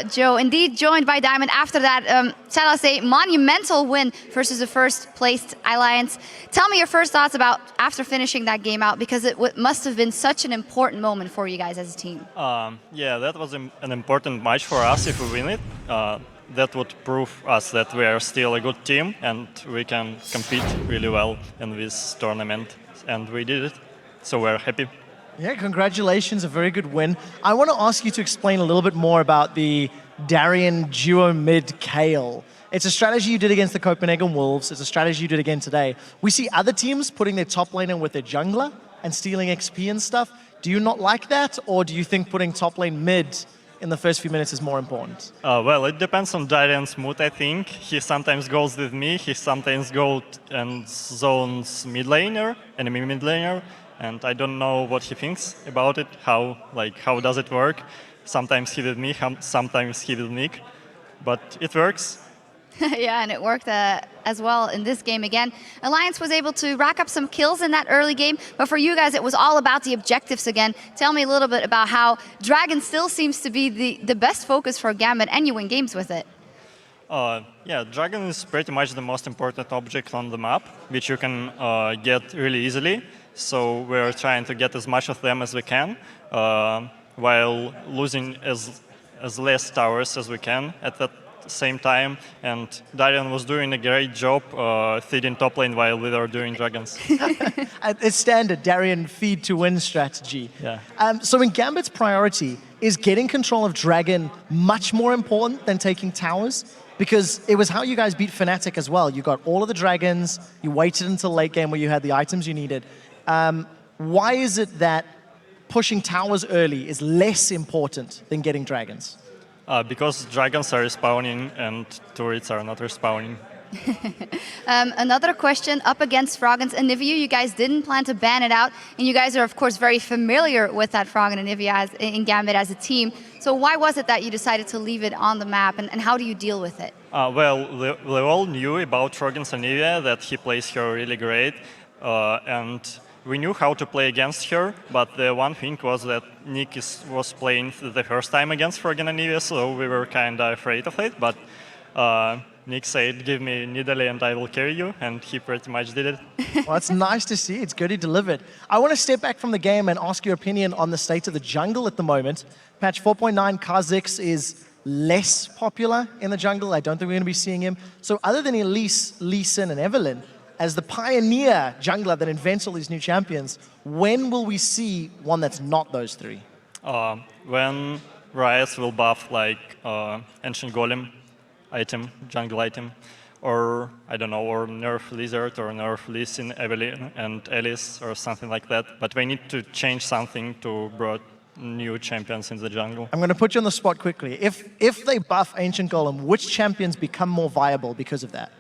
Joe, indeed joined by Diamond after that, shall I say, monumental win versus the first-placed Alliance. Tell me your first thoughts about after finishing that game out, because it must have been such an important moment for you guys as a team. Yeah, that was an important match for us if we win it. That would prove us that we are still a good team and we can compete really well in this tournament. And we did it, so we're happy. Yeah, congratulations, a very good win. I want to ask you to explain a little bit more about the Darien duo mid Kale. It's a strategy you did against the Copenhagen Wolves. It's a strategy you did again today. We see other teams putting their top laner with their jungler and stealing XP and stuff. Do you not like that, or do you think putting top lane mid in the first few minutes is more important? Well, it depends on Darian's mood, I think. He sometimes goes with me, he sometimes goes and zones mid laner, enemy mid laner. And I don't know what he thinks about it, how does it work. Sometimes he with me, sometimes he with Nick, but it works. Yeah, and it worked as well in this game again. Alliance was able to rack up some kills in that early game, but for you guys, it was all about the objectives again. Tell me a little bit about how Dragon still seems to be the best focus for Gambit, and you win games with it. Yeah, Dragon is pretty much the most important object on the map, which you can get really easily. So we're trying to get as much of them as we can, while losing as less towers as we can at that same time. And Darien was doing a great job feeding top lane while we were doing dragons. It's standard Darien feed to win strategy. Yeah. So in Gambit's priority, is getting control of Dragon much more important than taking towers? Because it was how you guys beat Fnatic as well. You got all of the dragons, you waited until late game where you had the items you needed. Why is it that pushing towers early is less important than getting dragons? Because dragons are respawning and turrets are not respawning. Another question up against Froggen's Anivia. You guys didn't plan to ban it out, and you guys are of course very familiar with that Froggen Anivia in Gambit as a team. So why was it that you decided to leave it on the map, and how do you deal with it? Well, we all knew about Froggen's Anivia, that he plays her really great, and we knew how to play against her, but the one thing was that Nick was playing the first time against Froggen Anivia, so we were kind of afraid of it, but Nick said, give me Nidalee and I will carry you, and he pretty much did it. Well, it's nice to see. It's good he delivered. I want to step back from the game and ask your opinion on the state of the jungle at the moment. Patch 4.9, Kha'Zix is less popular in the jungle. I don't think we're going to be seeing him. So other than Elise, Lee Sin, and Evelynn, as the pioneer jungler that invents all these new champions, when will we see one that's not those three? When Riot will buff like Ancient Golem item, jungle item, or I don't know, or nerf Lizard or nerf Lee Sin, Evelynn and Alice or something like that. But we need to change something to bring new champions in the jungle. I'm going to put you on the spot quickly. If they buff Ancient Golem, which champions become more viable because of that?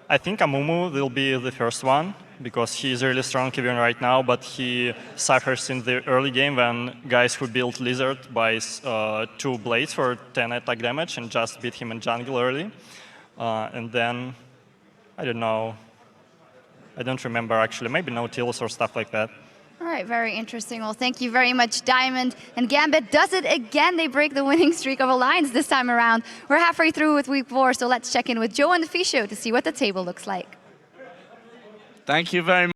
I think Amumu will be the first one, because he's really strong even right now, but he suffers in the early game when guys who built Lizard buys 2 blades for 10 attack damage and just beat him in jungle early. And then, I don't know, I don't remember actually, maybe Nautilus or stuff like that. All right, very interesting. Well, thank you very much, Diamond. And Gambit does it again. They break the winning streak of Alliance this time around. We're halfway through with week 4, so let's check in with Joe and the Fish Show to see what the table looks like. Thank you very much.